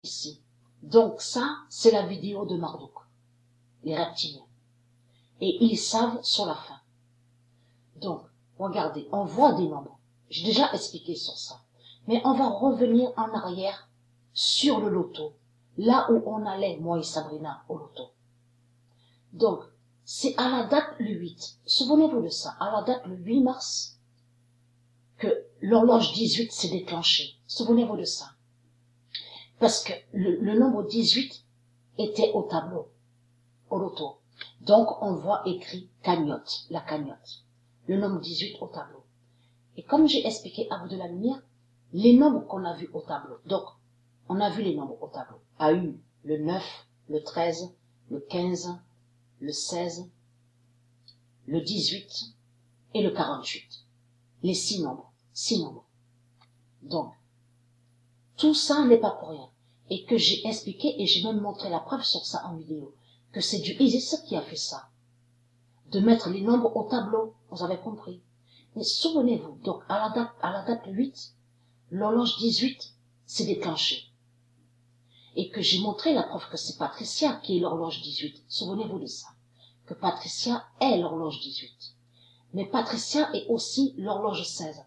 ici. Donc ça, c'est la vidéo de Marduk, les reptiliens. Et ils savent sur la fin. Donc, regardez, on voit des nombres. J'ai déjà expliqué sur ça. Mais on va revenir en arrière sur le loto. Là où on allait, moi et Sabrina, au loto. Donc, c'est à la date le 8. Souvenez-vous de ça. À la date le 8 mars, que l'horloge 18 s'est déclenchée. Souvenez-vous de ça. Parce que le nombre 18 était au tableau, au loto. Donc, on voit écrit cagnotte, la cagnotte. Le nombre 18 au tableau. Et comme j'ai expliqué à vous de la lumière, les nombres qu'on a vus au tableau. Donc, on a vu les nombres au tableau. A eu le 9, le 13, le 15, le 16, le 18 et le 48. Les 6 nombres. 6 nombres. Donc, tout ça n'est pas pour rien. Et que j'ai expliqué et j'ai même montré la preuve sur ça en vidéo. Que c'est du Isis qui a fait ça. De mettre les nombres au tableau. Vous avez compris. Mais souvenez-vous, donc à la date 8, l'horloge 18 s'est déclenchée. Et que j'ai montré la preuve que c'est Patricia qui est l'horloge 18. Souvenez-vous de ça. Que Patricia est l'horloge 18. Mais Patricia est aussi l'horloge 16.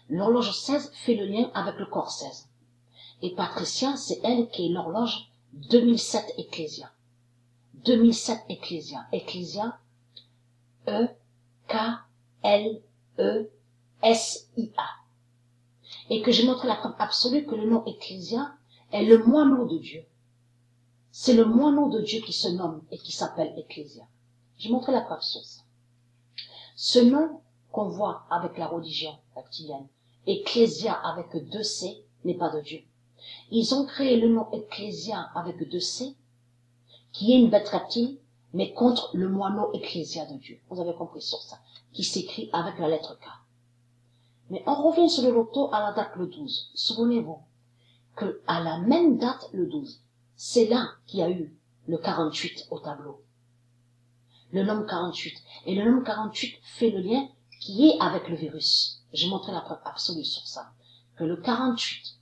L'horloge 16 fait le lien avec le corps 16. Et Patricia, c'est elle qui est l'horloge 2007 Ecclésia. 2007 Ecclésia. Ecclésia, E-K-L-E-S-I-A. Et que j'ai montré la preuve absolue que le nom Ecclésia est le moineau de Dieu. C'est le moineau de Dieu qui se nomme et qui s'appelle Ecclésia. J'ai montré la preuve sur ça. Ce nom qu'on voit avec la religion reptilienne, Ecclésia avec 2 C, n'est pas de Dieu. Ils ont créé le nom Ecclésia avec 2 C, qui est une bête reptile, mais contre le moineau Ecclésia de Dieu. Vous avez compris sur ça, qui s'écrit avec la lettre K. Mais on revient sur le loto à la date le 12. Souvenez-vous que à la même date le 12, c'est là qu'il y a eu le 48 au tableau. Le nombre 48. Et le nombre 48 fait le lien qui est avec le virus. J'ai montré la preuve absolue sur ça. Que le 48,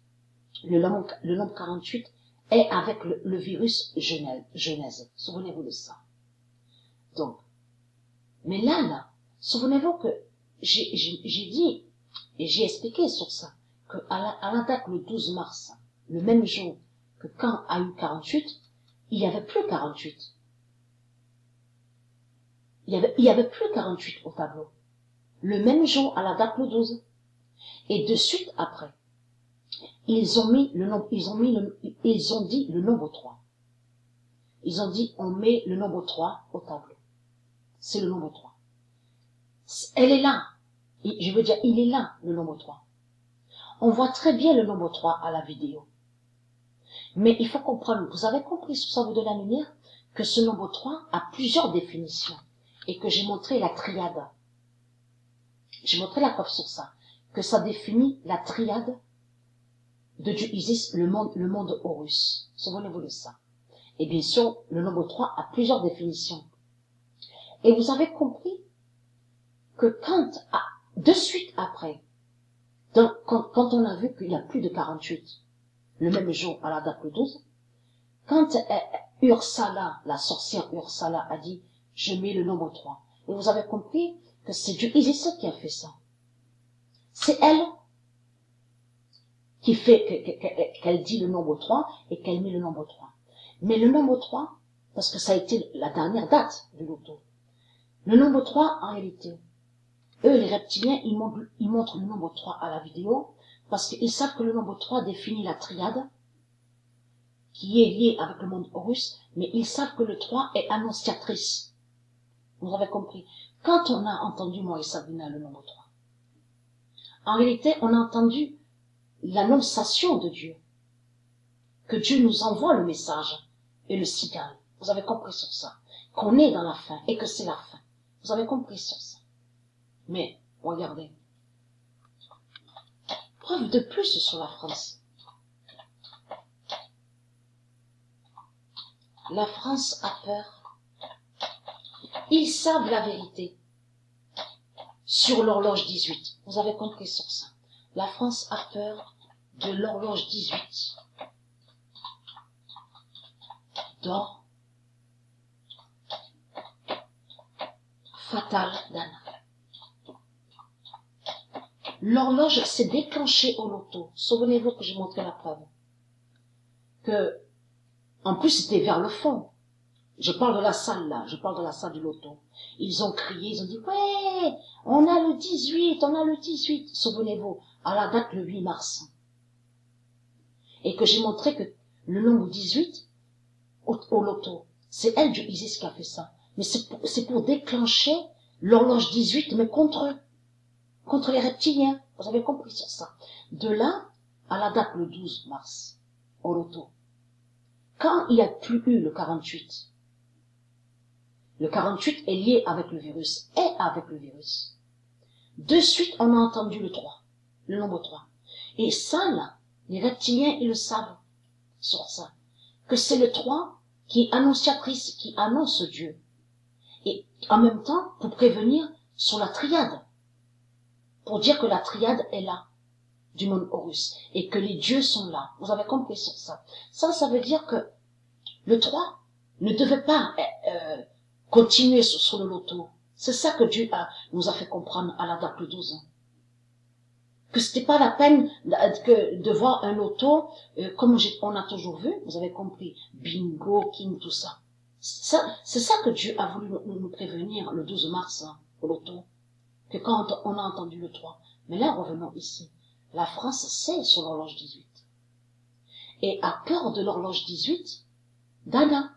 le nombre 48 est avec le virus Genèse. Souvenez-vous de ça. Donc, mais là, souvenez-vous que j'ai dit, et j'ai expliqué sur ça, que à la date le 12 mars, le même jour que quand a eu 48, il y avait plus 48. Il y avait plus 48 au tableau. Le même jour à la date le 12. Et de suite après, ils ont dit le nombre 3. Ils ont dit, on met le nombre 3 au tableau. C'est le nombre 3. Elle est là. Je veux dire, il est là, le nombre 3. On voit très bien le nombre 3 à la vidéo. Mais il faut comprendre, vous avez compris sur ça vous de la lumière, que ce nombre 3 a plusieurs définitions. Et que j'ai montré la triade. J'ai montré la preuve sur ça. Que ça définit la triade de Dieu Isis, le monde Horus. Souvenez-vous de ça. Et bien sûr, le nombre 3 a plusieurs définitions. Et vous avez compris que de suite après, quand on a vu qu'il y a plus de 48, le même jour à la date le 12, quand Ursala, la sorcière Ursala, a dit, je mets le nombre 3. Et vous avez compris que c'est Dieu Isis qui a fait ça. C'est elle qui fait qu'elle dit le nombre 3 et qu'elle met le nombre 3. Mais le nombre 3, parce que ça a été la dernière date du loto, le nombre 3, en réalité, eux, les reptiliens, ils montrent le nombre 3 à la vidéo, parce qu'ils savent que le nombre 3 définit la triade, qui est liée avec le monde Horus, mais ils savent que le 3 est annonciatrice. Vous avez compris. Quand on a entendu, moi et Sabrina, le nombre 3, en réalité, on a entendu l'annonciation de Dieu. Que Dieu nous envoie le message et le signal. Vous avez compris sur ça. Qu'on est dans la fin et que c'est la fin. Vous avez compris sur ça. Mais, regardez. Preuve de plus sur la France. La France a peur. Ils savent la vérité. Sur l'horloge 18. Vous avez compris sur ça. La France a peur de l'horloge 18. d'or fatal d'Anna. L'horloge s'est déclenchée au loto. Souvenez-vous que j'ai montré la preuve. Que, en plus, c'était vers le fond. Je parle de la salle là, je parle de la salle du loto. Ils ont crié, ils ont dit, ouais, on a le 18, on a le 18. Souvenez-vous, à la date le 8 mars. Et que j'ai montré que le nombre 18, au loto, c'est elle, Isis, qui a fait ça. Mais c'est pour déclencher l'horloge 18, mais contre eux. Contre les reptiliens. Vous avez compris sur ça. De là, à la date le 12 mars, au loto. Quand il n'y a plus eu le 48 est lié avec le virus, est avec le virus. De suite, on a entendu le 3, le nombre 3. Et ça, là, les reptiliens, ils le savent sur ça. Que c'est le 3 qui est annonciatrice, qui annonce Dieu. Et en même temps, pour prévenir sur la triade. Pour dire que la triade est là, du monde Horus, et que les dieux sont là. Vous avez compris sur ça. Ça veut dire que le 3 ne devait pas continuer sur le loto. C'est ça que Dieu nous a fait comprendre à la date de 12 ans. Que c'était pas la peine de voir un loto, comme on a toujours vu, vous avez compris, bingo, king, tout ça. C'est ça que Dieu a voulu nous prévenir le 12 mars, hein, au loto. Que quand on a entendu le 3. Mais là, revenons ici. La France, c'est sur l'horloge 18. Et a peur de l'horloge 18, d'Anna.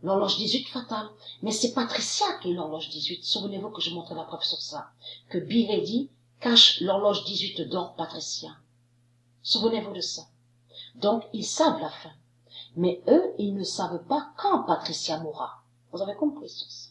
L'horloge 18 fatale. Mais c'est Patricia qui est l'horloge 18. Souvenez-vous que je montrais la preuve sur ça. Que Bilady cache l'horloge 18 d'or Patricia. Souvenez-vous de ça. Donc, ils savent la fin. Mais eux, ils ne savent pas quand Patricia mourra. Vous avez compris sur ça.